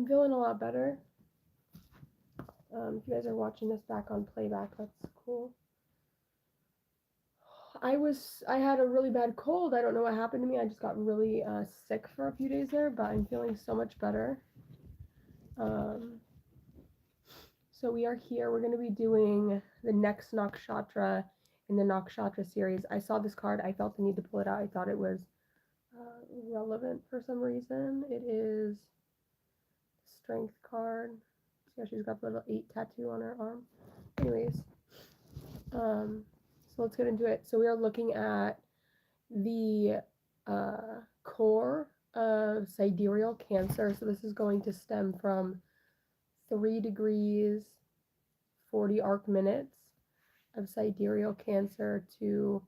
I'm feeling a lot better. If you guys are watching this back on playback, that's cool. I had a really bad cold. I don't know what happened to me. I just got really sick for a few days there, but I'm feeling so much better. Um, so we are here. We're going to be doing the next nakshatra in the nakshatra series. I saw this card. I felt the need to pull it out. I thought it was relevant for some reason. It is Strength card. See how she's got the little 8 tattoo on her arm. Anyways, so let's get into it. So we are looking at the core of sidereal Cancer. So this is going to stem from 3 degrees 40 arc minutes of sidereal Cancer to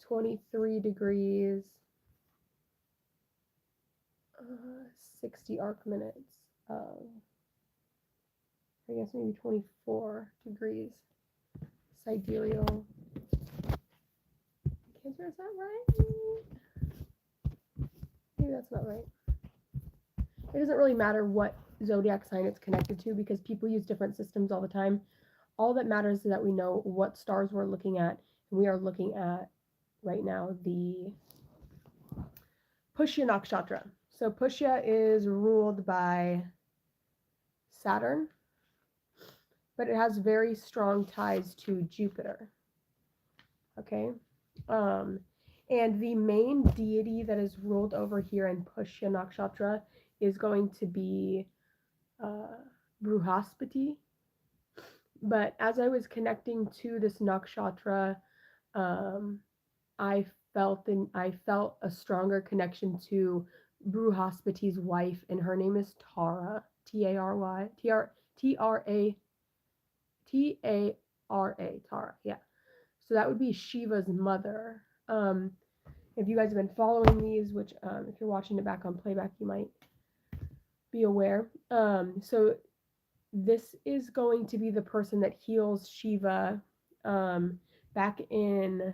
23 degrees 60 arc minutes of, I guess maybe 24 degrees sidereal Cancer. Is that right? Maybe that's not right. It doesn't really matter what zodiac sign it's connected to because people use different systems all the time. All that matters is that we know what stars we're looking at, and we are looking at right now the Pushya nakshatra. So Pushya is ruled by Saturn, but it has very strong ties to Jupiter. Okay. And the main deity that is ruled over here in Pushya nakshatra is going to be Bruhaspati. But as I was connecting to this nakshatra, I felt a stronger connection to Bruhaspati's wife, and her name is Tara. Tary. Tara. Yeah. So that would be Shiva's mother. If you guys have been following these, which if you're watching it back on playback, you might be aware. So this is going to be the person that heals Shiva back in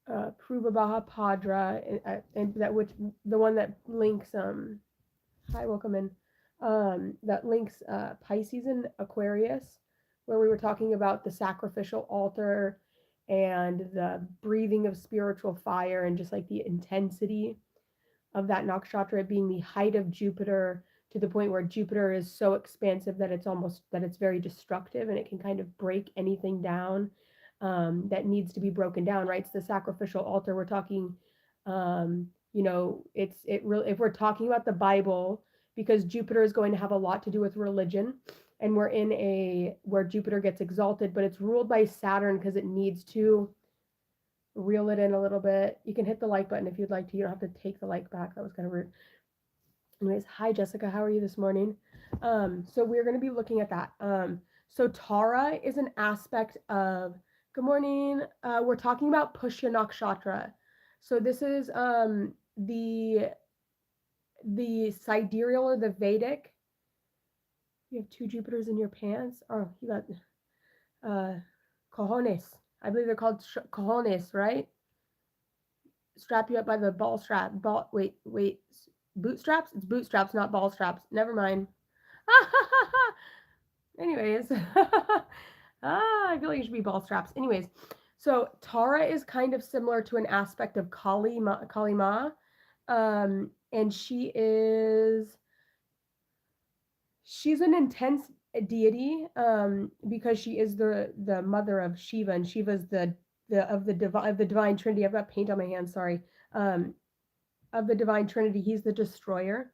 Prabhapadra, and that which the one that links hi, welcome in, that links Pisces and Aquarius, where we were talking about the sacrificial altar and the breathing of spiritual fire and just like the intensity of that nakshatra being the height of Jupiter, to the point where Jupiter is so expansive that it's very destructive and it can kind of break anything down that needs to be broken down, right? It's the sacrificial altar. We're talking, if we're talking about the Bible, because Jupiter is going to have a lot to do with religion, and we're in where Jupiter gets exalted, but it's ruled by Saturn because it needs to reel it in a little bit. You can hit the like button if you'd like to. You don't have to take the like back. That was kind of rude. Anyways, hi Jessica, how are you this morning? So we're going to be looking at that. So Tara is an aspect of, good morning. We're talking about Pushya nakshatra. So this is the sidereal or the Vedic. You have 2 Jupiters in your pants. Oh, you got cojones. I believe they're called cojones, right? Strap you up by the ball strap. Wait. Bootstraps? It's bootstraps, not ball straps. Never mind. Anyways. I feel like it should be ball straps. Anyways. So Tara is kind of similar to an aspect of Kali Ma. And she's an intense deity because she is the mother of Shiva, and Shiva's the divine trinity. I've got paint on my hands, sorry. Of the divine trinity, he's the destroyer.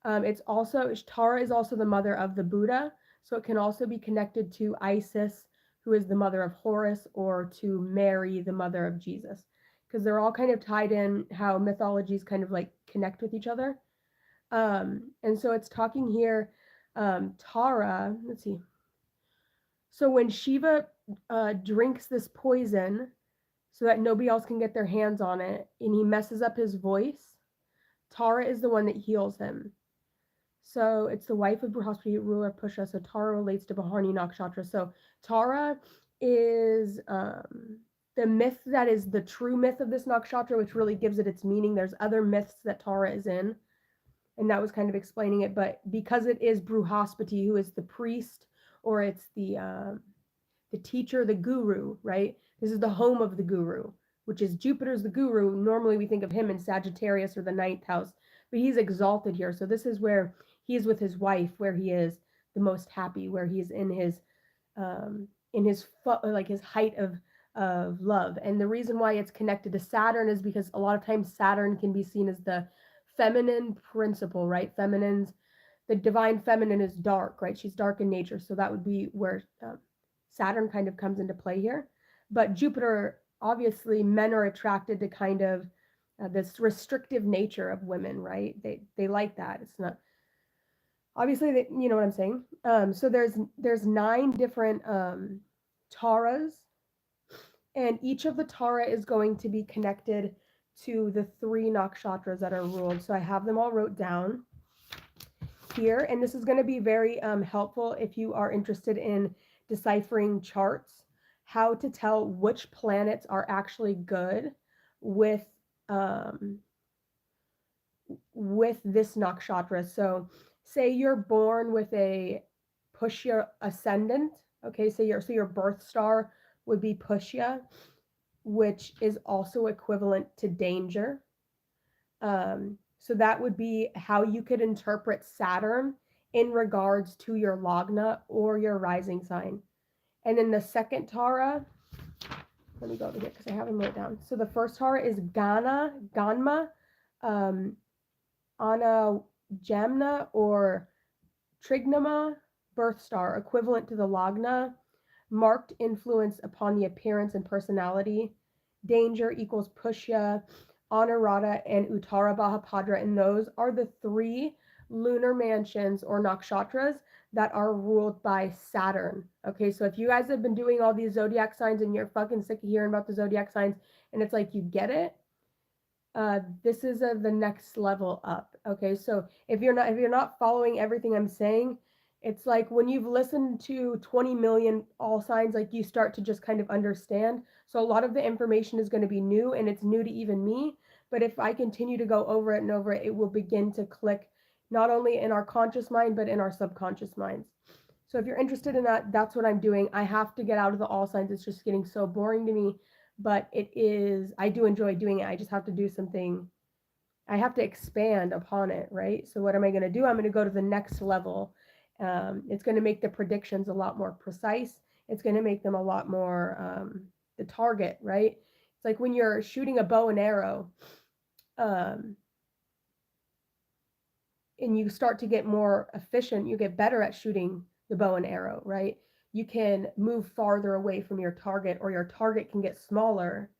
Tara is also the mother of the Buddha, so it can also be connected to Isis, who is the mother of Horus, or to Mary, the mother of Jesus, because they're all kind of tied in how mythologies kind of like connect with each other. And so it's talking here, Tara, let's see. So when Shiva drinks this poison so that nobody else can get their hands on it, and he messes up his voice, Tara is the one that heals him. So it's the wife of Bruhaspati, ruler of Pushya. So Tara relates to Bharani nakshatra. So Tara is the myth that is the true myth of this nakshatra, which really gives it its meaning. There's other myths that Tara is in, and that was kind of explaining it. But because it is Bruhaspati, who is the priest, or it's the teacher, the guru, right? This is the home of the guru, which is Jupiter's the guru. Normally we think of him in Sagittarius or the ninth house, but he's exalted here. So this is where he is with his wife, where he is the most happy, where he's in his like his height of love. And the reason why it's connected to Saturn is because a lot of times Saturn can be seen as the feminine principle, right? Feminine's the divine feminine is dark, right? She's dark in nature, so that would be where Saturn kind of comes into play here. But Jupiter, obviously, men are attracted to kind of this restrictive nature of women, right? They like that. It's not obviously they, you know what I'm saying. So there's 9 different taras, and each of the tara is going to be connected to the 3 nakshatras that are ruled. So I have them all wrote down here, and this is going to be very helpful if you are interested in deciphering charts, how to tell which planets are actually good with um, with this nakshatra. So say you're born with a pushya ascendant, okay, so your birth star would be pushya, which is also equivalent to danger. So that would be how you could interpret Saturn in regards to your lagna or your rising sign. And then the second Tara, let me go over here because I have them wrote down. So the first Tara is Ganma, Ana Jamna or Trignama, birth star, equivalent to the lagna, marked influence upon the appearance and personality, danger equals pushya, Anurata, and Uttara Bahapadra, and those are the 3 lunar mansions or nakshatras that are ruled by Saturn. Okay, so if you guys have been doing all these zodiac signs and you're fucking sick of hearing about the zodiac signs and it's like you get it, this is the next level up. Okay, so if you're not following everything I'm saying, it's like when you've listened to 20 million all signs, like you start to just kind of understand. So a lot of the information is going to be new, and it's new to even me. But if I continue to go over it and over it, it will begin to click not only in our conscious mind, but in our subconscious minds. So if you're interested in that, that's what I'm doing. I have to get out of the all signs. It's just getting so boring to me, but I do enjoy doing it. I just have to do something. I have to expand upon it, right? So what am I going to do? I'm going to go to the next level. It's going to make the predictions a lot more precise. It's going to make them a lot more the target, right? It's like when you're shooting a bow and arrow, and you start to get more efficient, you get better at shooting the bow and arrow, right? You can move farther away from your target, or your target can get smaller,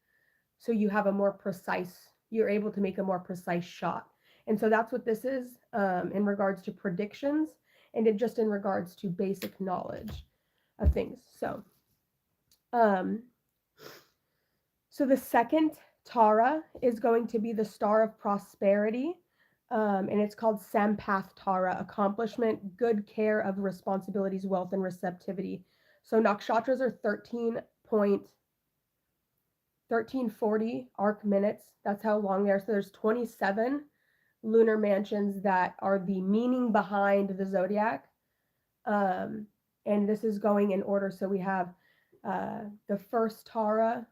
so you have a more precise, you're able to make a more precise shot. And so that's what this is in regards to predictions, and just in regards to basic knowledge of things. So the second Tara is going to be the star of prosperity, and it's called Sampath Tara, accomplishment, good care of responsibilities, wealth, and receptivity. So nakshatras are 1340 arc minutes. That's how long they are. So there's 27 lunar mansions that are the meaning behind the zodiac. And this is going in order. So we have the first Tara.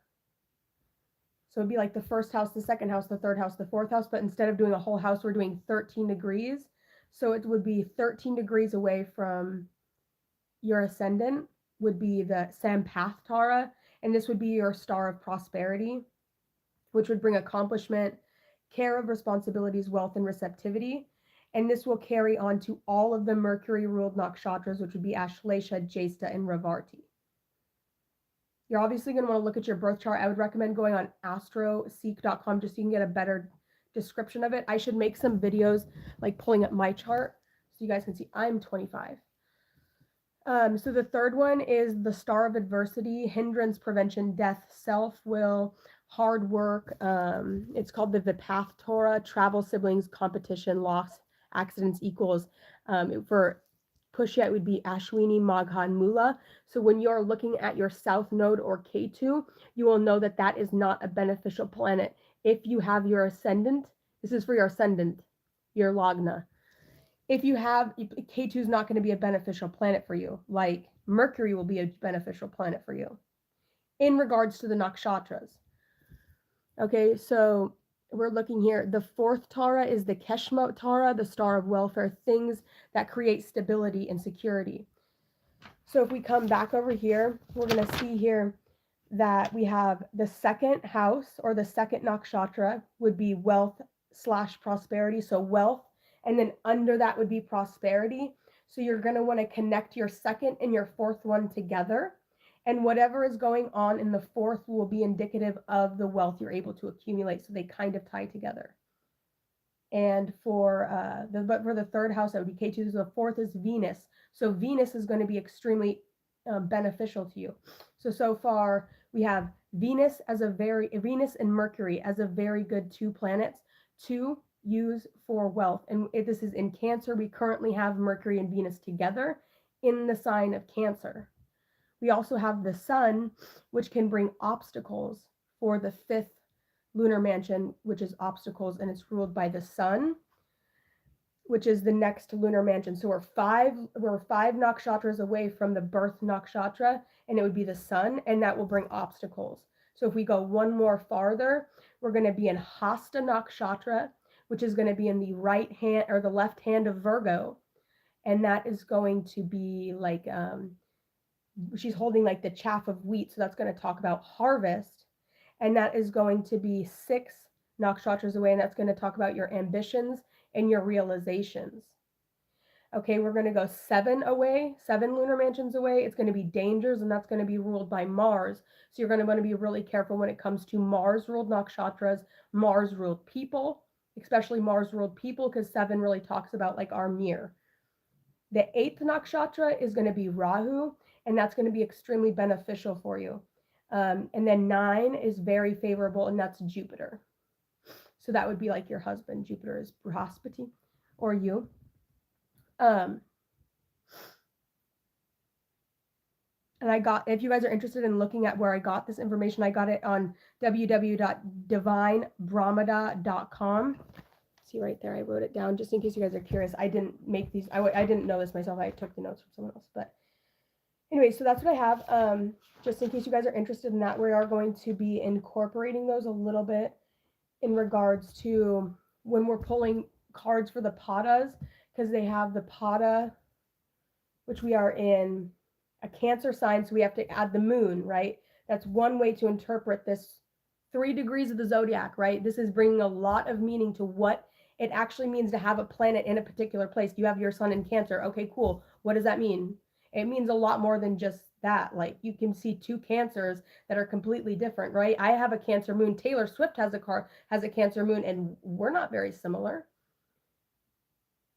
So it'd be like the first house, the second house, the third house, the fourth house. But instead of doing a whole house, we're doing 13 degrees. So it would be 13 degrees away from your ascendant would be the Sampath Tara. And this would be your star of prosperity, which would bring accomplishment, care of responsibilities, wealth, and receptivity. And this will carry on to all of the Mercury-ruled nakshatras, which would be Ashlesha, Jesta, and Ravarti. You're obviously going to want to look at your birth chart. I would recommend going on astroseek.com just so you can get a better description of it. I should make some videos like pulling up my chart so you guys can see. I'm 25. So the third one is the star of adversity, hindrance, prevention, death, self-will, hard work. It's called the Vipath Torah, travel, siblings, competition, loss, accidents equals. For pushya, it would be Ashwini, Magha, and Mula. So when you're looking at your south node or K2, you will know that that is not a beneficial planet. If you have your ascendant, this is for your ascendant, your lagna. If you have K2 is not going to be a beneficial planet for you, like Mercury will be a beneficial planet for you in regards to the nakshatras. Okay, so we're looking here. The fourth Tara is the Keshma Tara, the star of welfare, things that create stability and security. So if we come back over here, we're going to see here that we have the second house, or the second nakshatra would be wealth slash prosperity. So wealth, and then under that would be prosperity. So you're going to want to connect your second and your fourth one together. And whatever is going on in the fourth will be indicative of the wealth you're able to accumulate. So they kind of tie together. And for the third house, that would be K2. So the fourth is Venus. So Venus is going to be extremely beneficial to you. So far we have Venus and Mercury as a very good two planets to use for wealth. And if this is in Cancer, we currently have Mercury and Venus together in the sign of Cancer. We also have the Sun, which can bring obstacles for the fifth lunar mansion, which is obstacles, and it's ruled by the Sun, which is the next lunar mansion. So we're five nakshatras away from the birth nakshatra, and it would be the Sun, and that will bring obstacles. So if we go one more farther, we're going to be in Hasta nakshatra, which is going to be in the right hand or the left hand of Virgo, and that is going to be like she's holding like the chaff of wheat, so that's going to talk about harvest, and that is going to be 6 nakshatras away, and that's going to talk about your ambitions and your realizations. Okay, we're going to go 7 lunar mansions away. It's going to be dangers, and that's going to be ruled by Mars. So you're going to want to be really careful when it comes to Mars-ruled nakshatras, Mars-ruled people, especially Mars-ruled people, because 7 really talks about like our mirror. The 8th nakshatra is going to be Rahu, and that's going to be extremely beneficial for you. And then 9 is very favorable, and that's Jupiter. So that would be like your husband. Jupiter is Brahaspati, or you. And if you guys are interested in looking at where I got this information, I got it on www.divinebrahmada.com. See right there, I wrote it down just in case you guys are curious. I didn't make these, I didn't know this myself. I took the notes from someone else. But anyway, so that's what I have. Just in case you guys are interested in that, we are going to be incorporating those a little bit in regards to when we're pulling cards for the padas, because they have the pada, which we are in a Cancer sign, so we have to add the moon, right? That's one way to interpret this 3 degrees of the zodiac, right? This is bringing a lot of meaning to what it actually means to have a planet in a particular place. You have your sun in Cancer. Okay, cool. What does that mean? It means a lot more than just that. Like, you can see 2 Cancers that are completely different, right? I have a Cancer moon. Taylor Swift has a Cancer moon, and we're not very similar.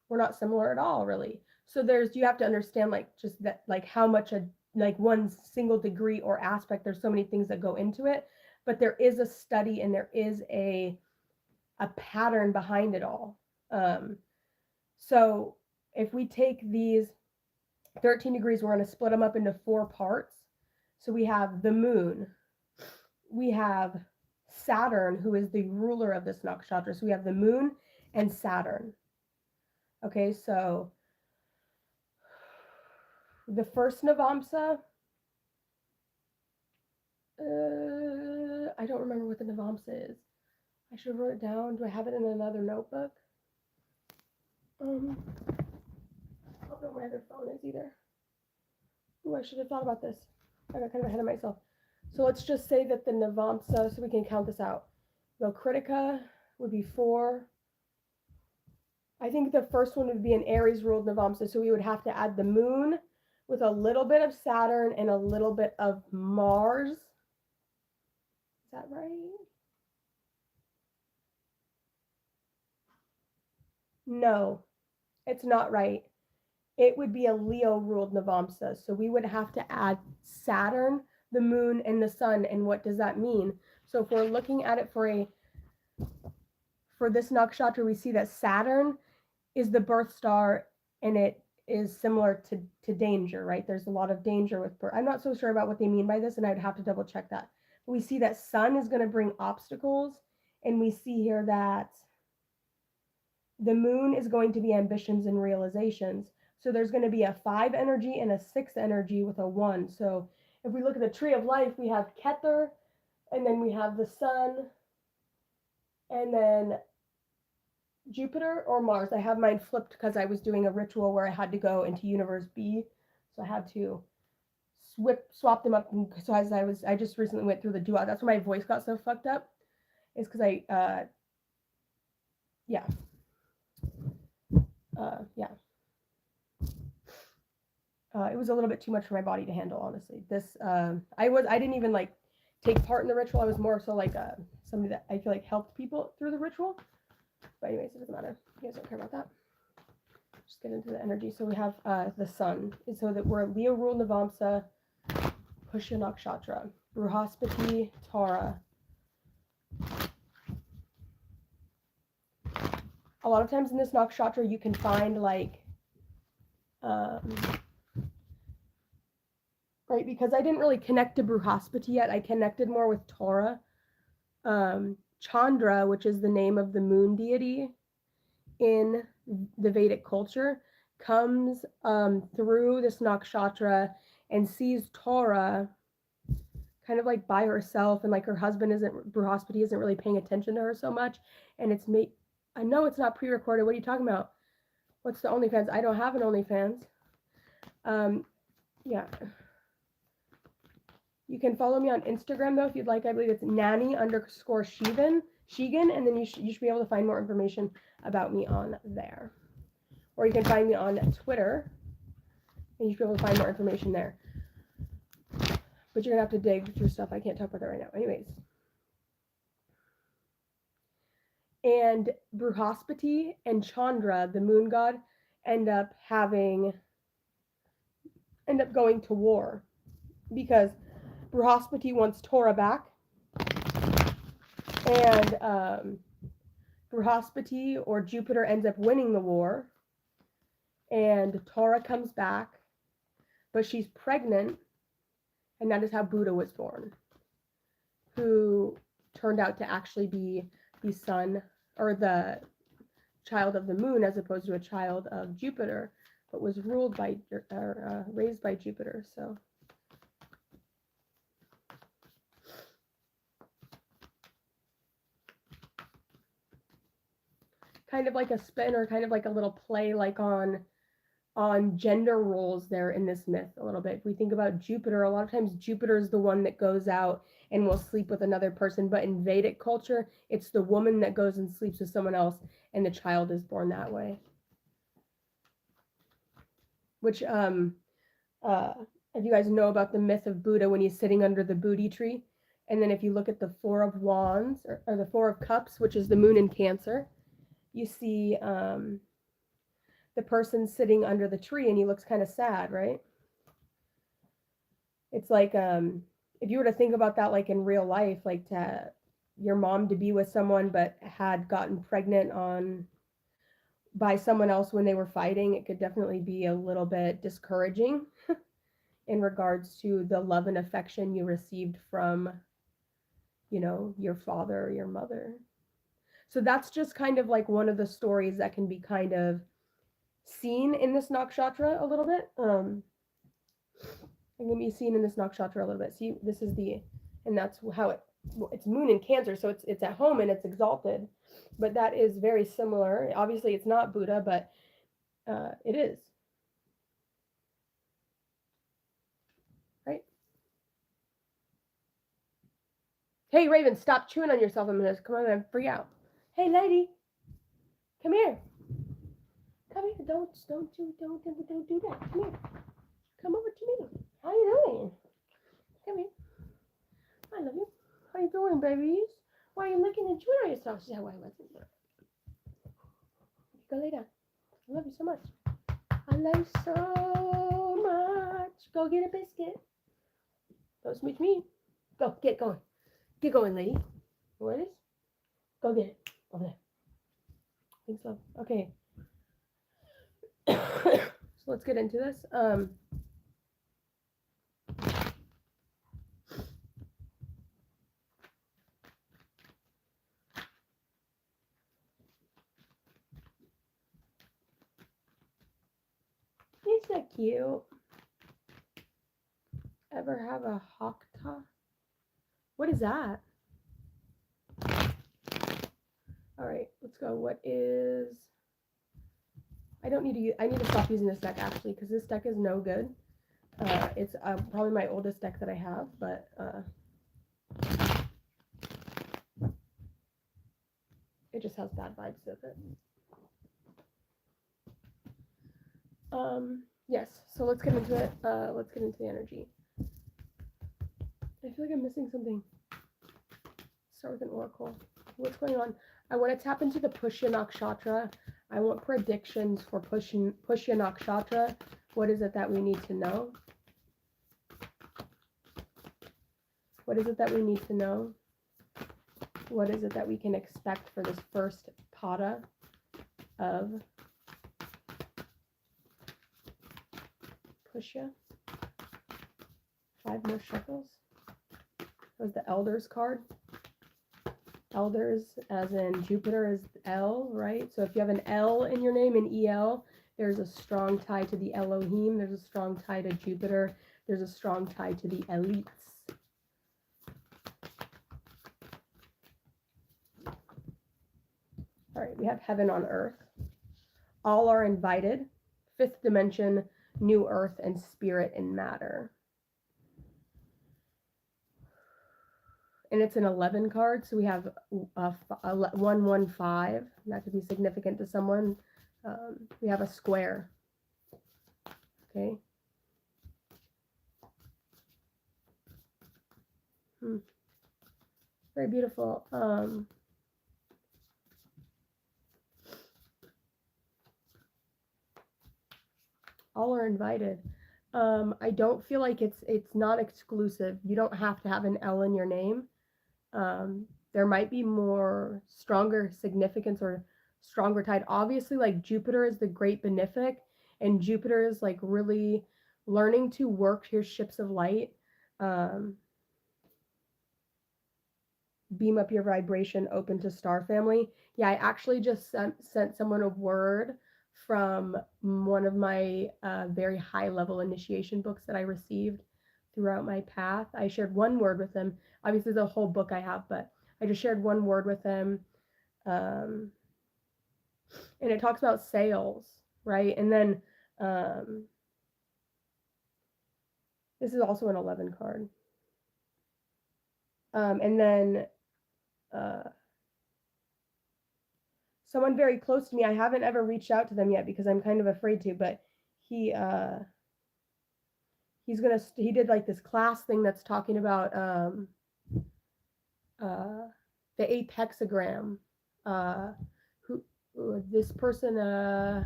We're not similar at all, really. So you have to understand, like, just that, like, how much like one single degree or aspect, there's so many things that go into it, but there is a study and there is a pattern behind it all. So if we take these 13 degrees, we're going to split them up into 4 parts. So we have the moon, we have Saturn, who is the ruler of this nakshatra. So we have the moon and Saturn. Okay, so the first Navamsa, I don't remember what the Navamsa is. I should have wrote it down. Do I have it in another notebook? I don't know where my other phone is either. Ooh, I should have thought about this. I got kind of ahead of myself. So let's just say that the Navamsa, so we can count this out. The Kritika would be 4. I think the first one would be an Aries ruled Navamsa, so we would have to add the moon with a little bit of Saturn and a little bit of Mars. Is that right? No, it's not right. It would be a Leo ruled Navamsa. So we would have to add Saturn, the moon, and the sun. And what does that mean? So if we're looking at it for this nakshatra, we see that Saturn is the birth star, and it is similar to danger, right? There's a lot of danger with birth. I'm not so sure about what they mean by this, and I'd have to double check that. But we see that sun is going to bring obstacles, and we see here that the moon is going to be ambitions and realizations. So there's going to be a 5 energy and a 6 energy with a 1. So if we look at the tree of life, we have Keter, and then we have the sun, and then Jupiter or Mars. I have mine flipped because I was doing a ritual where I had to go into universe B. So I had to swap them up. And so I just recently went through the duo. That's why my voice got so fucked up. Is because yeah. It was a little bit too much for my body to handle, honestly. I didn't even like take part in the ritual. I was more so like somebody that I feel like helped people through the ritual. But anyways, it doesn't matter. You guys don't care about that. Just get into the energy. So we have the sun. So that we're Leo rule Navamsa, Pushya nakshatra, Bruhaspati, Tara. A lot of times in this nakshatra, you can find like right, because I didn't really connect to Bruhaspati yet. I connected more with Tara. Chandra, which is the name of the moon deity in the Vedic culture, comes through this nakshatra and sees Tara kind of like by herself, and like her husband Bruhaspati isn't really paying attention to her so much. And I know it's not pre-recorded. What are you talking about? What's the OnlyFans? I don't have an OnlyFans. Yeah. You can follow me on Instagram, though, if you'd like. I believe it's nanny_Shegan, and then you should be able to find more information about me on there. Or you can find me on Twitter, and you should be able to find more information there. But you're going to have to dig through stuff. I can't talk about that right now. Anyways. And Bruhaspati and Chandra, the moon god, end up going to war. Because Bruhaspati wants Tara back, and Bruhaspati or Jupiter ends up winning the war, and Tara comes back, but she's pregnant, and that is how Buddha was born, who turned out to actually be the son or the child of the moon as opposed to a child of Jupiter, but was raised by Jupiter. So kind of like a spin, or kind of like a little play like on gender roles there in this myth a little bit. If we think about Jupiter, a lot of times Jupiter is the one that goes out and will sleep with another person, but in Vedic culture, it's the woman that goes and sleeps with someone else, and the child is born that way. Which, if you guys know about the myth of Buddha when he's sitting under the Bodhi tree, and then if you look at the Four of Wands, or the Four of Cups, which is the moon in Cancer, you see the person sitting under the tree, and he looks kind of sad, right? It's like if you were to think about that like in real life, like your mom to be with someone but had gotten pregnant by someone else when they were fighting, it could definitely be a little bit discouraging in regards to the love and affection you received from, your father or your mother. So that's just kind of like one of the stories that can be kind of seen in this nakshatra a little bit. It can be seen in this nakshatra a little bit. See, this is and that's how it's moon in Cancer, so it's at home and it's exalted. But that is very similar. Obviously, it's not Buddha, but it is. Right? Hey, Raven, stop chewing on yourself a minute. Come on, I'm free out. Hey, lady, come here. Come here. Don't do that. Come here. Come over to me. How you doing? Come here. I love you. How you doing, babies? Why are you looking and chewing on yourself? She said, why wasn't there? Go lay down. I love you so much. I love you so much. Go get a biscuit. Don't smooch me. Go, get going. Get going, lady. What is? Go get it. Over there. Thanks, love. Okay. So let's get into this. is that cute? Ever have a hakta? What is that? All right, let's go. What is... I don't need to use... I need to stop using this deck, actually, because this deck is no good. It's probably my oldest deck that I have, but... it just has bad vibes with it. Yes, so let's get into it. Let's get into the energy. I feel like I'm missing something. Start with an oracle. What's going on? I want to tap into the pushya nakshatra. I want predictions for pushya nakshatra. What is it that we need to know? What is it that we need to know? What is it that we can expect for this first pada of pushya? 5 more shekels. That was the elders card. Elders, as in Jupiter, is L, right? So if you have an L in your name, an EL, there's a strong tie to the Elohim. There's a strong tie to Jupiter. There's a strong tie to the elites. All right, we have heaven on earth. All are invited. 5th dimension, new earth, and spirit and matter. And it's an 11 card, so we have 115. That could be significant to someone. We have a square. Okay. Very beautiful. All are invited. I don't feel like it's not exclusive. You don't have to have an L in your name. There might be more stronger significance or stronger tide. Obviously, like Jupiter is the great benefic, and Jupiter is like really learning to work your ships of light. Beam up your vibration, open to star family. Yeah, I actually just sent someone a word from one of my very high level initiation books that I received throughout my path. I shared one word with them. Obviously, the whole book I have, but I just shared one word with them. And it talks about sales, right? And then this is also an 11 card. And then someone very close to me, I haven't ever reached out to them yet because I'm kind of afraid to, but he did like this class thing that's talking about the 8th hexagram. This person I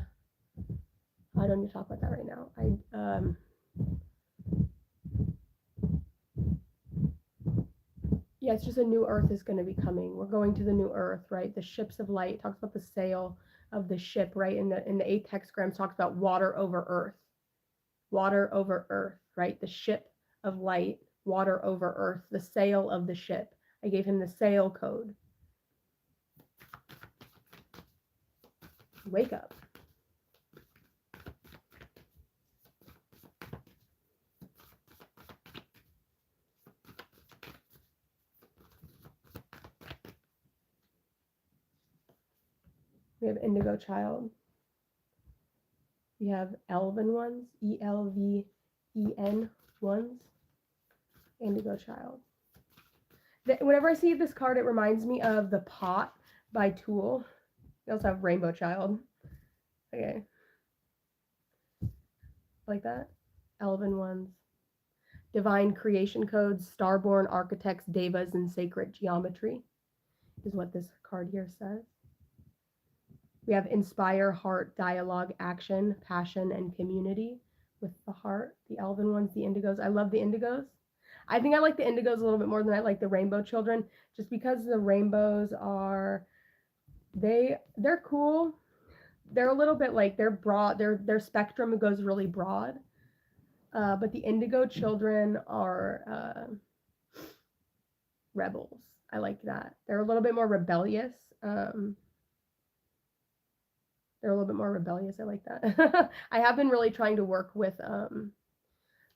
don't need to talk about that right now. Yeah, it's just a new earth is going to be coming. We're going to the new earth, right? The ships of light. It talks about the sail of the ship, right? In the 8th hexagram talks about water over earth. Water over earth, right? The ship of light, water over earth, the sail of the ship. I gave him the sail code. Wake up. We have indigo child. We have elven ones, ELVEN ones, indigo child. Whenever I see this card, it reminds me of The Pot by Tool. We also have rainbow child. Okay. Like that. Elven ones. Divine creation codes, starborn architects, devas, and sacred geometry is what this card here says. We have inspire, heart, dialogue, action, passion, and community with the heart, the elven ones, the indigos. I love the indigos. I think I like the indigos a little bit more than I like the rainbow children, just because the rainbows are, they're cool. They're a little bit like, they're broad, their spectrum goes really broad. But the indigo children are rebels. I like that. They're a little bit more rebellious. They're a little bit more rebellious. I like that. I have been really trying to work with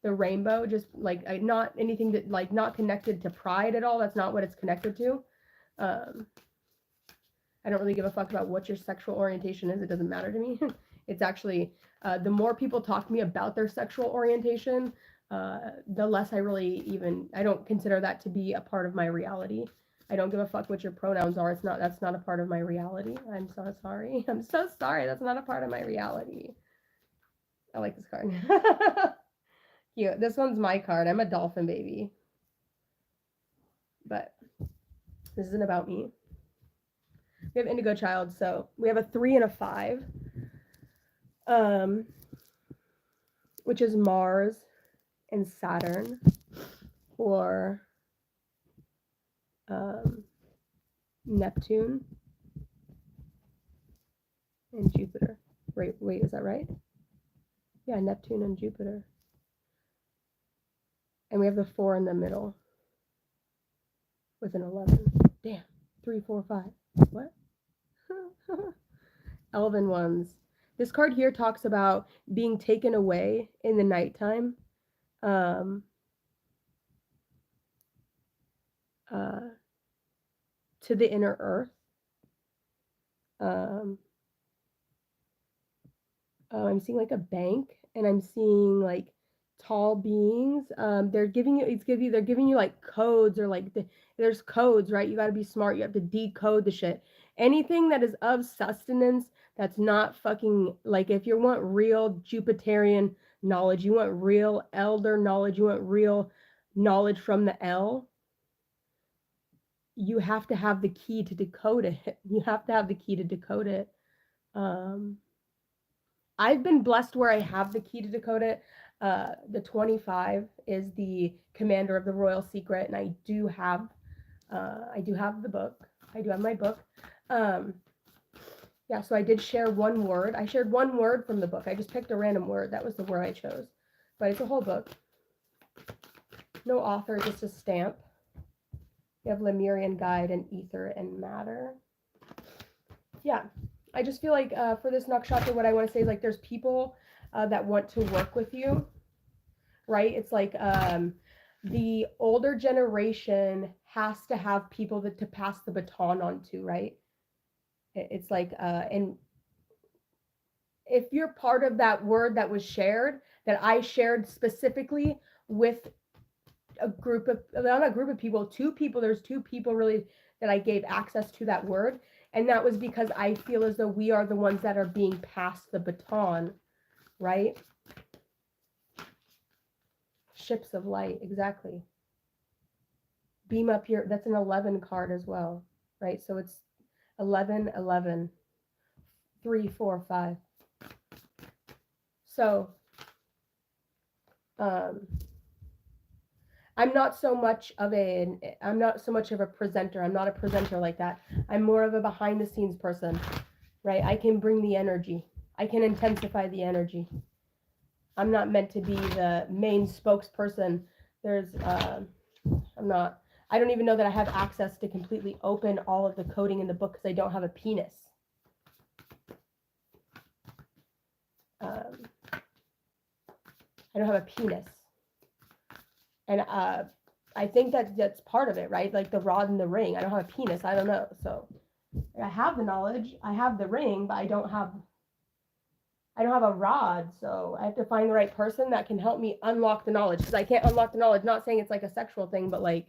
the rainbow, just like not anything that like not connected to pride at all. That's not what it's connected to. Um, I don't really give a fuck about what your sexual orientation is. It doesn't matter to me. It's actually the more people talk to me about their sexual orientation, the less I really even I don't consider that to be a part of my reality. I don't give a fuck what your pronouns are. It's not that's not a part of my reality. I'm so sorry. I'm so sorry. That's not a part of my reality. I like this card. Cute. This one's my card. I'm a dolphin baby. But this isn't about me. We have Indigo Child, so we have a 3 and a 5. Which is Mars and Saturn, or Neptune and Jupiter. Wait, is that right? Yeah, Neptune and Jupiter. And we have the 4 in the middle with an 11. Damn. 3, 4, 5. What? Elven ones. This card here talks about being taken away in the nighttime. To the inner earth. I'm seeing like a bank, and I'm seeing like tall beings. They're giving you like codes, or like there's codes, right? You got to be smart. You have to decode the shit. Anything that is of sustenance that's not fucking like, if you want real Jupiterian knowledge, you want real elder knowledge, you want real knowledge from the L, you have to have the key to decode it. You have to have the key to decode it. I've been blessed where I have the key to decode it. The 25 is the commander of the royal secret, and I do have the book. I do have my book. Yeah, so I did share one word. I shared one word from the book. I just picked a random word. That was the word I chose. But it's a whole book. No author, just a stamp. You have Lemurian Guide and Ether and Matter. Yeah, I just feel like for this nakshatra, what I want to say is like there's people that want to work with you, right? It's like the older generation has to have people to pass the baton on to, right? It's like, and if you're part of that word that was shared, that I shared specifically with a group of, not a group of people, 2 people, there's 2 people really that I gave access to that word. And that was because I feel as though we are the ones that are being passed the baton, right? Ships of light, exactly. Beam up your, that's an 11 card as well, right? So it's 11, 11, 3, 4, 5. So, I'm not so much of a presenter. I'm not a presenter like that. I'm more of a behind the scenes person, right? I can bring the energy. I can intensify the energy. I'm not meant to be the main spokesperson. I don't even know that I have access to completely open all of the coding in the book because I don't have a penis. I don't have a penis. And I think that's part of it, right? Like the rod and the ring. I don't have a penis. I don't know. So I have the knowledge. I have the ring, but I don't have a rod. So I have to find the right person that can help me unlock the knowledge, because I can't unlock the knowledge. Not saying it's like a sexual thing, but like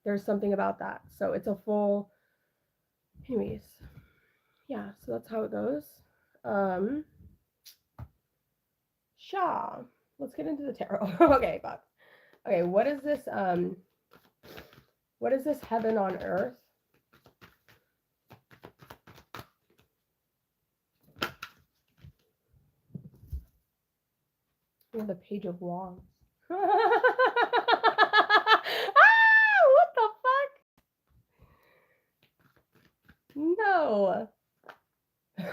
there's something about that. So it's a full, anyways. Yeah, so that's how it goes. Sha. Let's get into the tarot. Okay, fuck. Okay, what is this heaven on earth? We have the Page of Wands. Ah, what the fuck? No. Get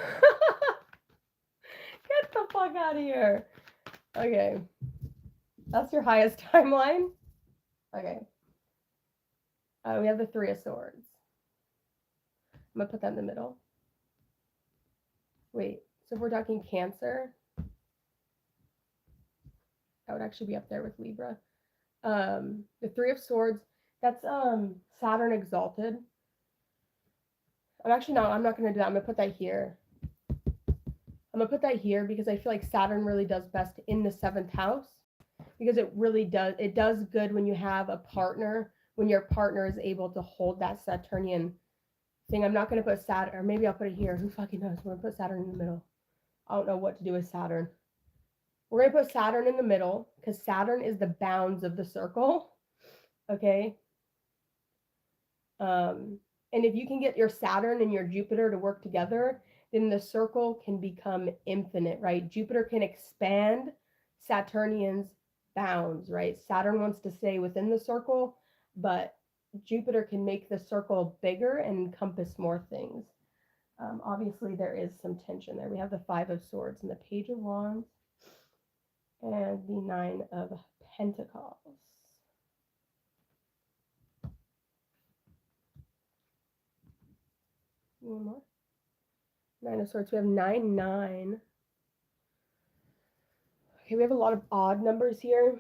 the fuck out of here. Okay. That's your highest timeline? Okay. We have the 3 of Swords. I'm going to put that in the middle. Wait, so if we're talking Cancer, that would actually be up there with Libra. The Three of Swords, that's Saturn exalted. I'm not going to do that. I'm going to put that here. I'm going to put that here because I feel like Saturn really does best in the 7th house, because it really does good when you have a partner, when your partner is able to hold that Saturnian thing. I'm not going to put Saturn, or maybe I'll put it here. Who fucking knows? I'm going to put Saturn in the middle. I don't know what to do with Saturn. We're going to put Saturn in the middle because Saturn is the bounds of the circle. Okay. And if you can get your Saturn and your Jupiter to work together, then the circle can become infinite, right? Jupiter can expand Saturnian's bounds, right? Saturn wants to stay within the circle, but Jupiter can make the circle bigger and encompass more things. Obviously, there is some tension there. We have the Five of Swords and the Page of Wands and the Nine of Pentacles. One more. Nine of Swords. We have 9, 9. Okay, we have a lot of odd numbers here.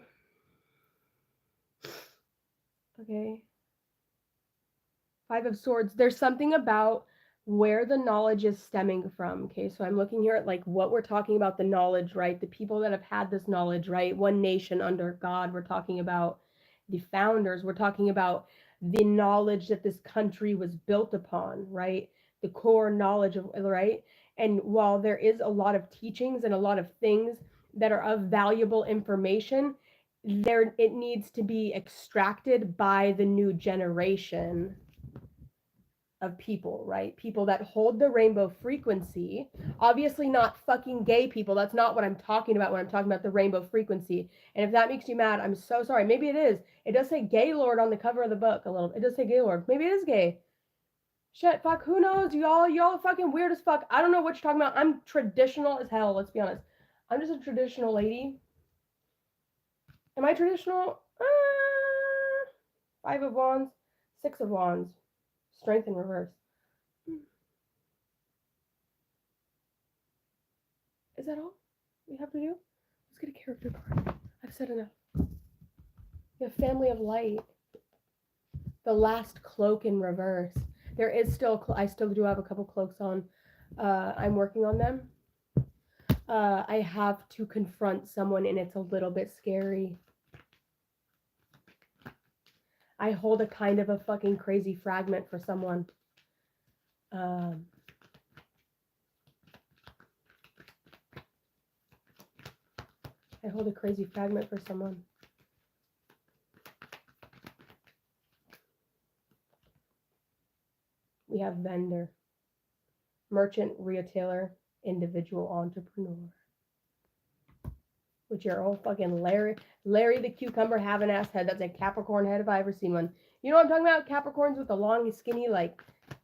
Okay. Five of Swords. There's something about where the knowledge is stemming from. Okay, so I'm looking here at like what we're talking about, the knowledge, right? The people that have had this knowledge, right? One nation under God. We're talking about the founders. We're talking about the knowledge that this country was built upon, right? The core knowledge of, right? And while there is a lot of teachings and a lot of things that are of valuable information, it needs to be extracted by the new generation of people, right? People that hold the rainbow frequency. Obviously not fucking gay people. That's not what I'm talking about when I'm talking about the rainbow frequency. And if that makes you mad, I'm so sorry. Maybe it is. It does say Gaylord on the cover of the book a little. It does say Gaylord. Maybe it is gay. Shit, fuck, who knows? Y'all fucking weird as fuck. I don't know what you're talking about. I'm traditional as hell, let's be honest. I'm just a traditional lady. Am I traditional? Five of Wands, Six of Wands. Strength in reverse. Is that all we have to do? Let's get a character card. I've said enough. The Family of Light. The Last Cloak in reverse. There is still, I still do have a couple cloaks on. I'm working on them. I have to confront someone and it's a little bit scary. I hold a kind of a fucking crazy fragment for someone. I hold a crazy fragment for someone. We have vendor, merchant, retailer, individual entrepreneur. With your old fucking Larry the cucumber have an ass head. That's a Capricorn head if I ever seen one. You know what I'm talking about? Capricorns with the long, skinny, like,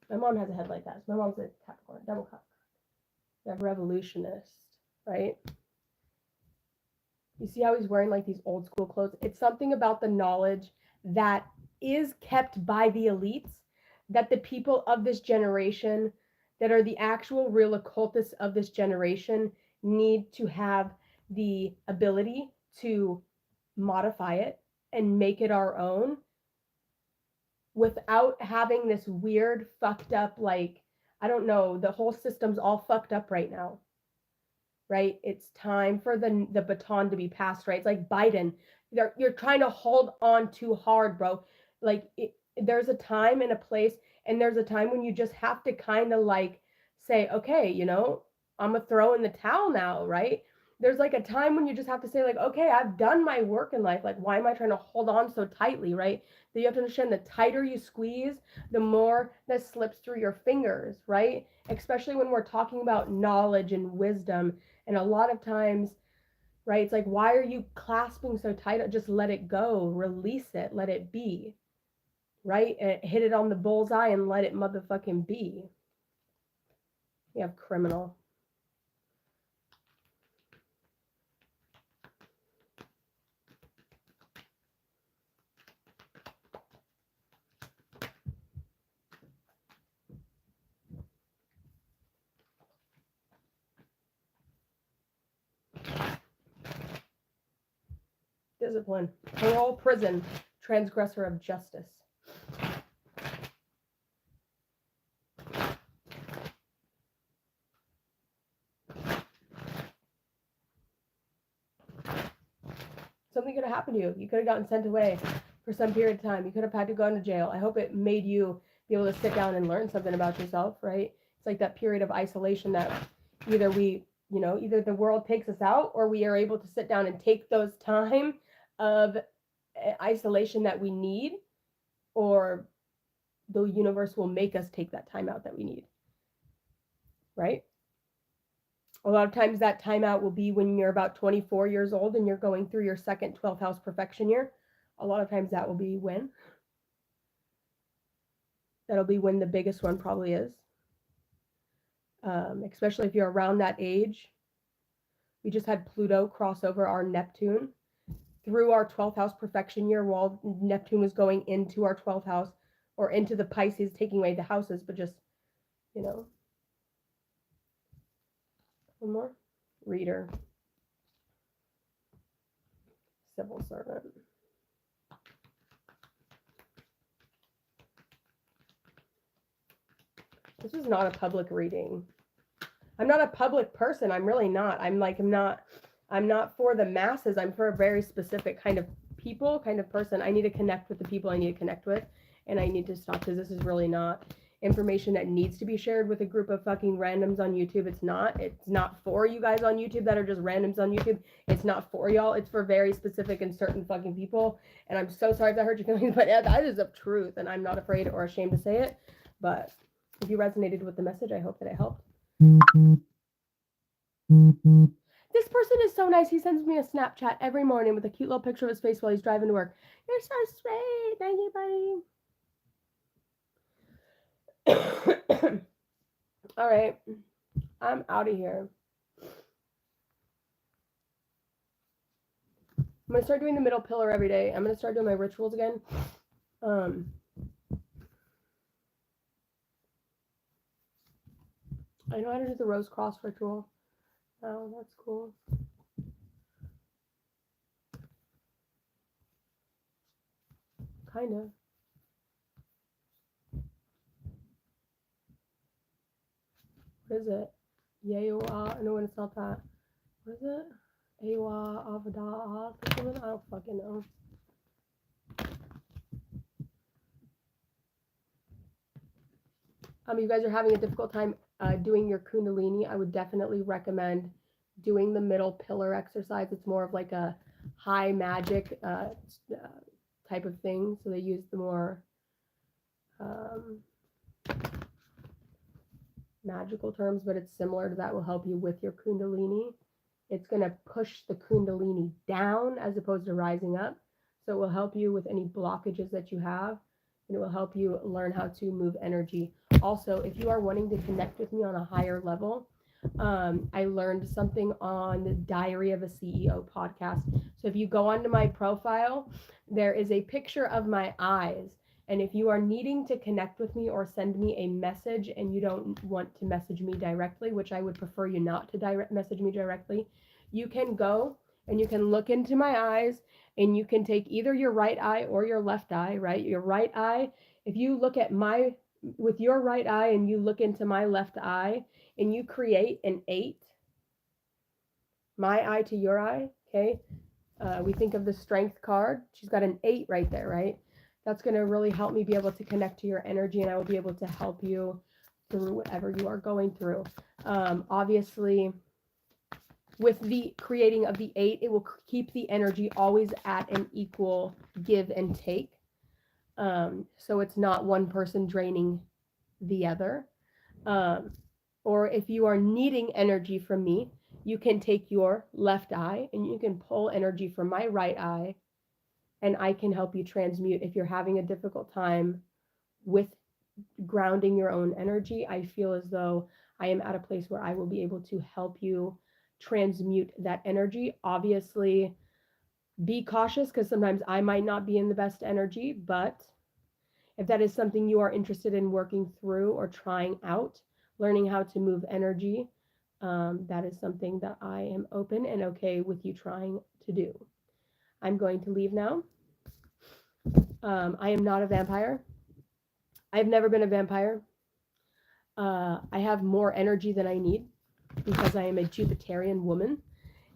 my mom has a head like that. So my mom's a Capricorn, double Capricorn. You have revolutionist, right? You see how he's wearing like these old school clothes? It's something about the knowledge that is kept by the elites, that the people of this generation, that are the actual real occultists of this generation, need to have the ability to modify it and make it our own without having this weird, fucked up, like, I don't know, the whole system's all fucked up right now. Right? It's time for the baton to be passed, right? It's like Biden. You're trying to hold on too hard, bro. Like, there's a time and a place, and there's a time when you just have to kind of like say, okay, you know, I'm gonna throw in the towel now, right? There's like a time when you just have to say, like, okay, I've done my work in life. Like, why am I trying to hold on so tightly, right? That you have to understand, the tighter you squeeze, the more that slips through your fingers, right? Especially when we're talking about knowledge and wisdom. And a lot of times, right, it's like, why are you clasping so tight? Just let it go, release it, let it be, right? And hit it on the bullseye and let it motherfucking be. We have criminal. discipline, parole, prison, transgressor of justice. Something could have happened to you. You could have gotten sent away for some period of time. You could have had to go into jail. I hope it made you be able to sit down and learn something about yourself, right? It's like that period of isolation that either either the world takes us out, or we are able to sit down and take those time of isolation that we need, or the universe will make us take that time out that we need, right? A lot of times that timeout will be when you're about 24 years old and you're going through your second 12th house perfection year. A lot of times that will be when. That'll be when the biggest one probably is. Especially if you're around that age. We just had Pluto cross over our Neptune through our 12th house perfection year while Neptune was going into our 12th house, or into the Pisces, taking away the houses, but just, one more. Reader. Civil servant. This is not a public reading. I'm not a public person. I'm really not. I'm not for the masses. I'm for a very specific kind of people, kind of person. I need to connect with the people I need to connect with, and I need to stop, because this is really not information that needs to be shared with a group of fucking randoms on YouTube. It's not for you guys on YouTube that are just randoms on YouTube. It's not for y'all. It's for very specific and certain fucking people. And I'm so sorry if that hurt your feelings, but yeah, that is the truth, and I'm not afraid or ashamed to say it. But if you resonated with the message, I hope that it helped. This person is so nice. He sends me a Snapchat every morning with a cute little picture of his face while he's driving to work. You're so sweet. Thank you, buddy. All right. I'm out of here. I'm going to start doing the middle pillar every day. I'm going to start doing my rituals again. I know how to do the rose cross ritual. Oh, that's cool. Kind of. What is it? Yewa. No, it's not that. What is it? Ewa Avada. I don't fucking know. You guys are having a difficult time doing your Kundalini, I would definitely recommend doing the middle pillar exercise. It's more of like a high magic type of thing. So they use the more magical terms, but it's similar to that. Will help you with your Kundalini. It's going to push the Kundalini down as opposed to rising up. So it will help you with any blockages that you have, and it will help you learn how to move energy. Also, if you are wanting to connect with me on a higher level, I learned something on the Diary of a CEO podcast. So if you go onto my profile, there is a picture of my eyes. And if you are needing to connect with me or send me a message and you don't want to message me directly, which I would prefer you not to message me directly, you can go and you can look into my eyes, and you can take either your right eye or your left eye, right? Your right eye, if you look at with your right eye and you look into my left eye and you create an 8, my eye to your eye, okay? We think of the strength card. She's got an 8 right there, right? That's going to really help me be able to connect to your energy, and I will be able to help you through whatever you are going through. Obviously, with the creating of the 8, it will keep the energy always at an equal give and take. So it's not one person draining the other. Or if you are needing energy from me, you can take your left eye and you can pull energy from my right eye, and I can help you transmute. If you're having a difficult time with grounding your own energy, I feel as though I am at a place where I will be able to help you transmute that energy. Obviously, be cautious, because sometimes I might not be in the best energy, but if that is something you are interested in working through or trying out, learning how to move energy, that is something that I am open and okay with you trying to do. I'm going to leave now. I am not a vampire. I've never been a vampire. I have more energy than I need because I am a Jupiterian woman,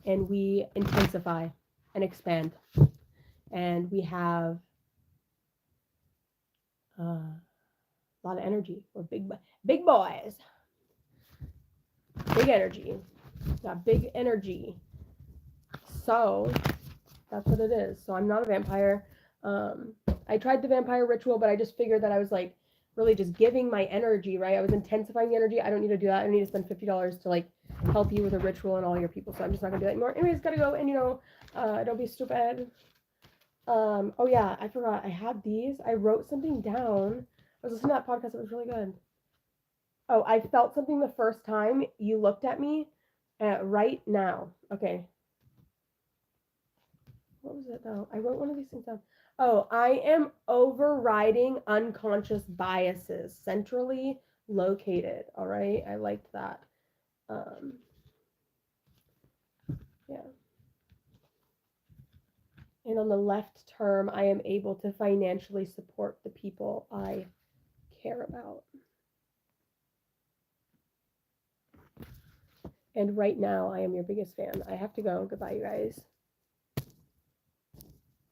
and we intensify and expand. And we have a lot of energy. We're big boys. Big energy. Got big energy. So that's what it is. So I'm not a vampire. I tried the vampire ritual, but I just figured that I was like really just giving my energy, right? I was intensifying the energy. I don't need to do that. I don't need to spend $50 to like help you with a ritual and all your people. So I'm just not gonna do that anymore. Anyways, gotta go. And don't be stupid. Oh yeah, I forgot. I had these. I wrote something down. I was listening to that podcast. It was really good. Oh, I felt something the first time you looked at me right now. Okay. What was it though? I wrote one of these things down. Oh, I am overriding unconscious biases, centrally located. All right. I liked that. Yeah. And on the left term, I am able to financially support the people I care about. And right now, I am your biggest fan. I have to go. Goodbye, you guys.